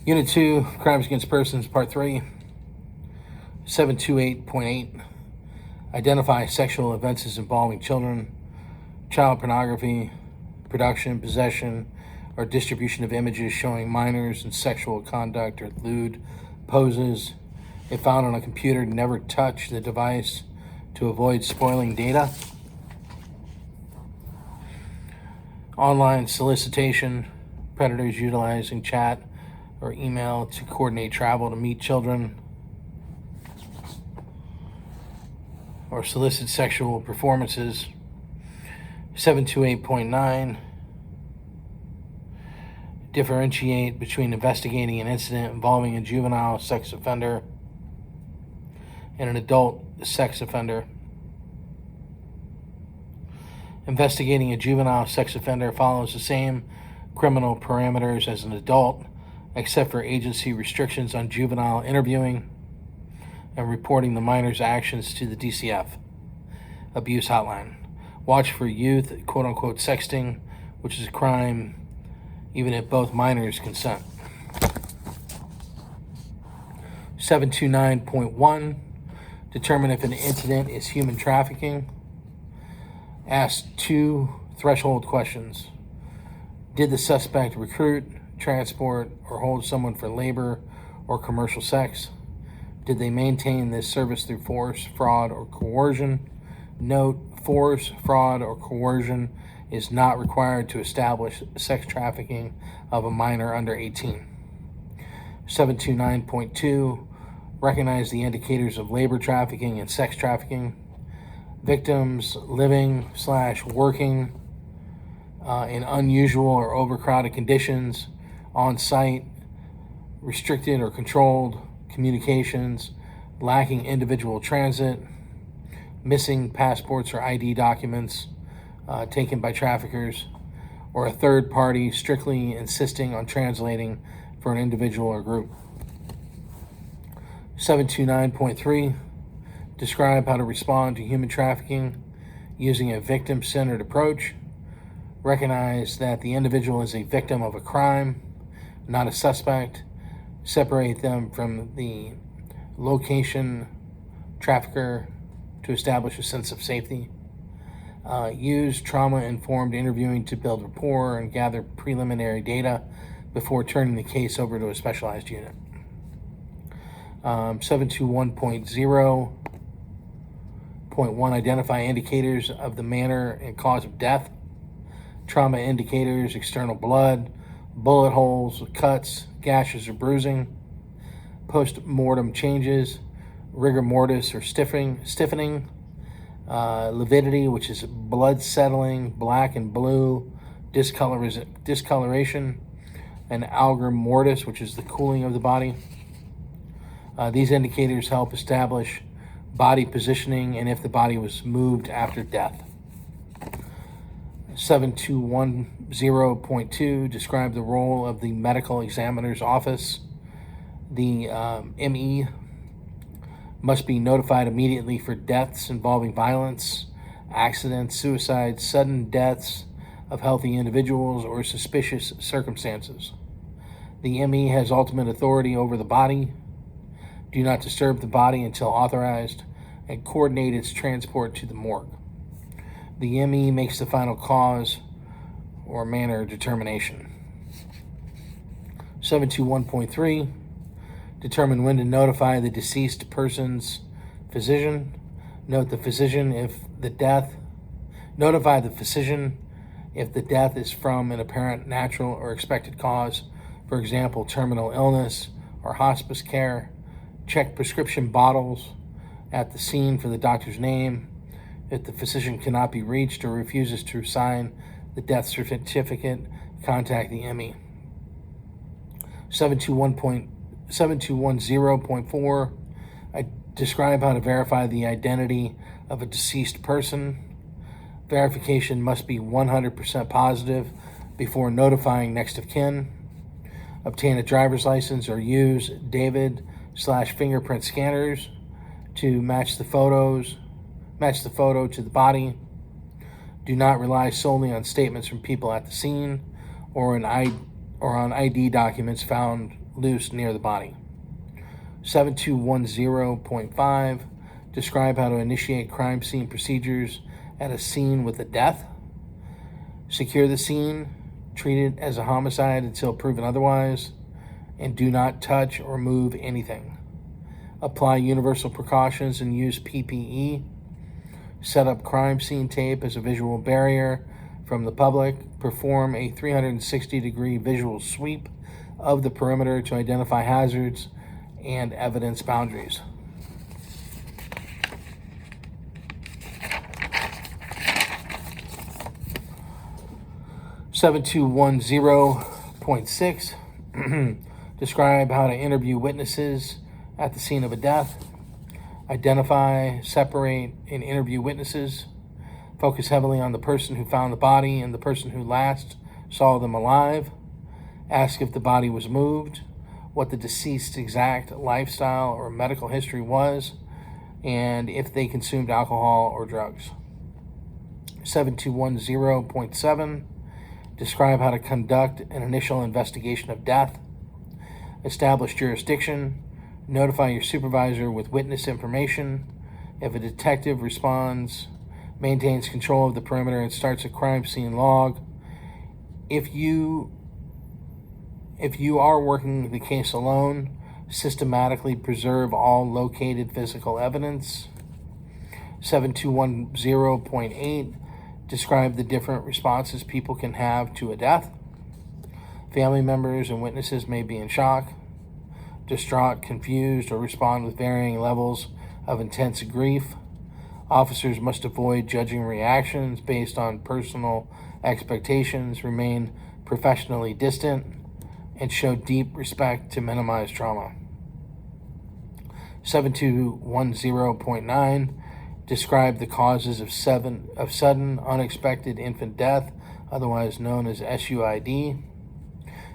Unit 2, Crimes Against Persons, Part 3, 728.8. Identify sexual offenses involving children, child pornography, production, possession, or distribution of images showing minors in sexual conduct or lewd poses. If found on a computer, never touch the device to avoid spoiling data. Online solicitation, predators utilizing chat or email to coordinate travel to meet children or solicit sexual performances. 728.9. Differentiate between investigating an incident involving a juvenile sex offender and an adult sex offender. Investigating a juvenile sex offender follows the same criminal parameters as an adult, except for agency restrictions on juvenile interviewing and reporting the minor's actions to the DCF abuse hotline. Watch for youth, quote-unquote, sexting, which is a crime even if both minors consent. 729.1. Determine if an incident is human trafficking. Ask 2 threshold questions. Did the suspect recruit, transport, or hold someone for labor or commercial sex? Did they maintain this service through force, fraud, or coercion? Note, force, fraud, or coercion is not required to establish sex trafficking of a minor under 18. 729.2. Recognize the indicators of labor trafficking and sex trafficking. Victims living/working in unusual or overcrowded conditions, on site, restricted or controlled communications, lacking individual transit, missing passports or ID documents taken by traffickers, or a third party strictly insisting on translating for an individual or group. 729.3. Describe how to respond to human trafficking using a victim-centered approach. Recognize that the individual is a victim of a crime, not a suspect. Separate them from the location trafficker to establish a sense of safety. Use trauma-informed interviewing to build rapport and gather preliminary data before turning the case over to a specialized unit. 721.0.1. Identify indicators of the manner and cause of death. Trauma indicators: external blood, bullet holes, cuts, gashes, or bruising. Post-mortem changes: rigor mortis or stiffening, lividity, which is blood settling, black and blue, discoloration, and algor mortis, which is the cooling of the body. These indicators help establish body positioning and if the body was moved after death. 721.0.2. Describe the role of the medical examiner's office. The ME must be notified immediately for deaths involving violence, accidents, suicides, sudden deaths of healthy individuals, or suspicious circumstances. The ME has ultimate authority over the body. Do not disturb the body until authorized, and coordinate its transport to the morgue. The ME makes the final cause or manner determination. 721.3. Determine when to notify the deceased person's physician. Notify the physician if the death is from an apparent natural or expected cause, for example, terminal illness or hospice care. Check prescription bottles at the scene for the doctor's name. If the physician cannot be reached or refuses to sign the death certificate, contact the ME. 721.4. Describe how to verify the identity of a deceased person. Verification must be 100% positive before notifying next of kin. Obtain a driver's license or use David/fingerprint scanners to match the photo to the body. Do not rely solely on statements from people at the scene or on ID documents found loose near the body. 7210.5, describe how to initiate crime scene procedures at a scene with a death. Secure the scene, treat it as a homicide until proven otherwise, and do not touch or move anything. Apply universal precautions and use PPE. Set up crime scene tape as a visual barrier from the public. Perform a 360-degree visual sweep of the perimeter to identify hazards and evidence boundaries. (7210.6) Describe how to interview witnesses at the scene of a death. Identify, separate, and interview witnesses. Focus heavily on the person who found the body and the person who last saw them alive. Ask if the body was moved, what the deceased's exact lifestyle or medical history was, and if they consumed alcohol or drugs. 7210.7, describe how to conduct an initial investigation of death. Establish jurisdiction. Notify your supervisor with witness information. If a detective responds, maintains control of the perimeter, and starts a crime scene log. If you are working the case alone, systematically preserve all located physical evidence. 7210.8, describe the different responses people can have to a death. Family members and witnesses may be in shock, distraught, confused, or respond with varying levels of intense grief. Officers must avoid judging reactions based on personal expectations, remain professionally distant, and show deep respect to minimize trauma. 7210.9, describe the causes of sudden unexpected infant death, otherwise known as SUID.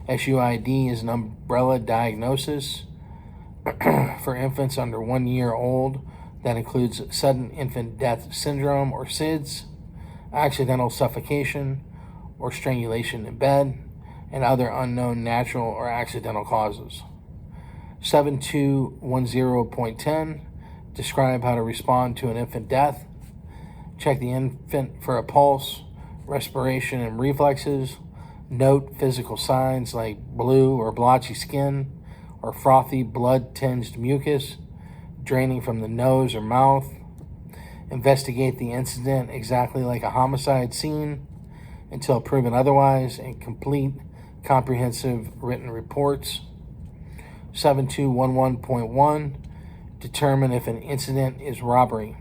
SUID is an umbrella diagnosis for infants under 1 year old that includes sudden infant death syndrome, or SIDS, accidental suffocation or strangulation in bed, and other unknown natural or accidental causes. 7210.10, describe how to respond to an infant death. Check the infant for a pulse, respiration, and reflexes. Note physical signs like blue or blotchy skin or frothy blood-tinged mucus draining from the nose or mouth. Investigate the incident exactly like a homicide scene until proven otherwise, and complete comprehensive written reports. 7211.1, determine if an incident is robbery.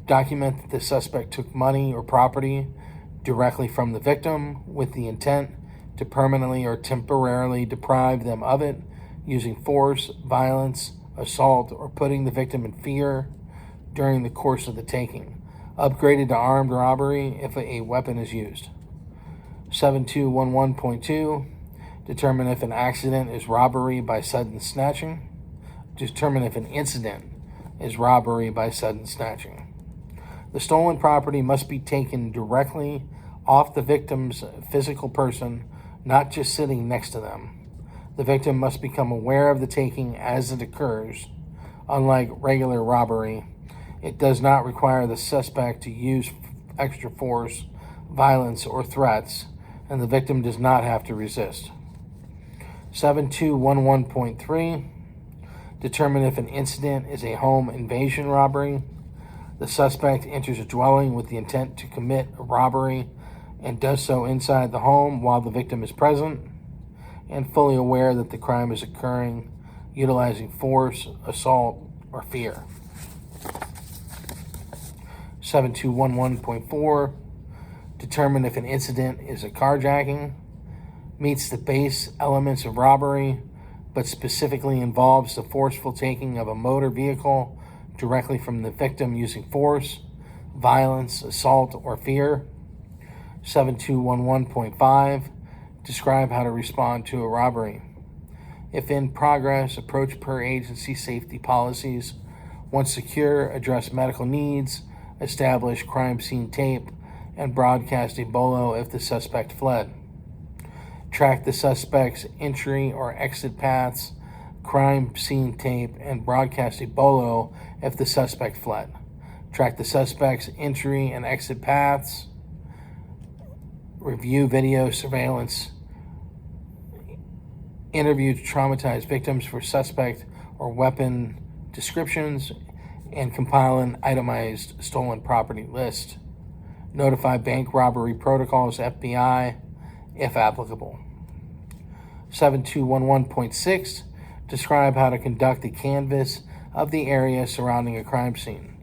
Document that the suspect took money or property directly from the victim with the intent to permanently or temporarily deprive them of it, using force, violence, assault, or putting the victim in fear during the course of the taking. Upgraded to armed robbery if a weapon is used. 7211.2, determine if an accident is robbery by sudden snatching. Determine if an incident is robbery by sudden snatching. The stolen property must be taken directly off the victim's physical person, not just sitting next to them. The victim must become aware of the taking as it occurs. Unlike regular robbery, it does not require the suspect to use extra force, violence, or threats, and the victim does not have to resist. 7211.3, determine if an incident is a home invasion robbery. The suspect enters a dwelling with the intent to commit a robbery and does so inside the home while the victim is present and fully aware that the crime is occurring, utilizing force, assault, or fear. 7211.4, determine if an incident is a carjacking, meets the base elements of robbery, but specifically involves the forceful taking of a motor vehicle directly from the victim using force, violence, assault, or fear. 7211.5, describe how to respond to a robbery. If in progress, approach per agency safety policies. Once secure, address medical needs, establish crime scene tape, and broadcast a bolo if the suspect fled. Track the suspect's entry or exit paths, crime scene tape, and broadcast a bolo if the suspect fled. Track the suspect's entry and exit paths. Review video surveillance. Interview traumatized victims for suspect or weapon descriptions, and compile an itemized stolen property list. Notify bank robbery protocols, FBI, if applicable. 7211.6, describe how to conduct a canvass of the area surrounding a crime scene.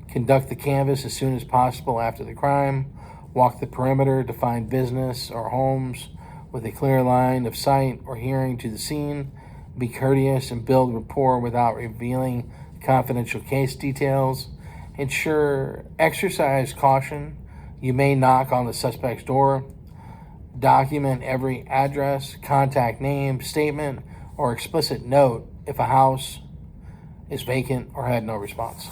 Conduct the canvass as soon as possible after the crime. Walk the perimeter to find business or homes with a clear line of sight or hearing to the scene. Be courteous and build rapport without revealing confidential case details. Exercise caution. You may knock on the suspect's door. Document every address, contact name, statement, or explicit note if a house is vacant or had no response.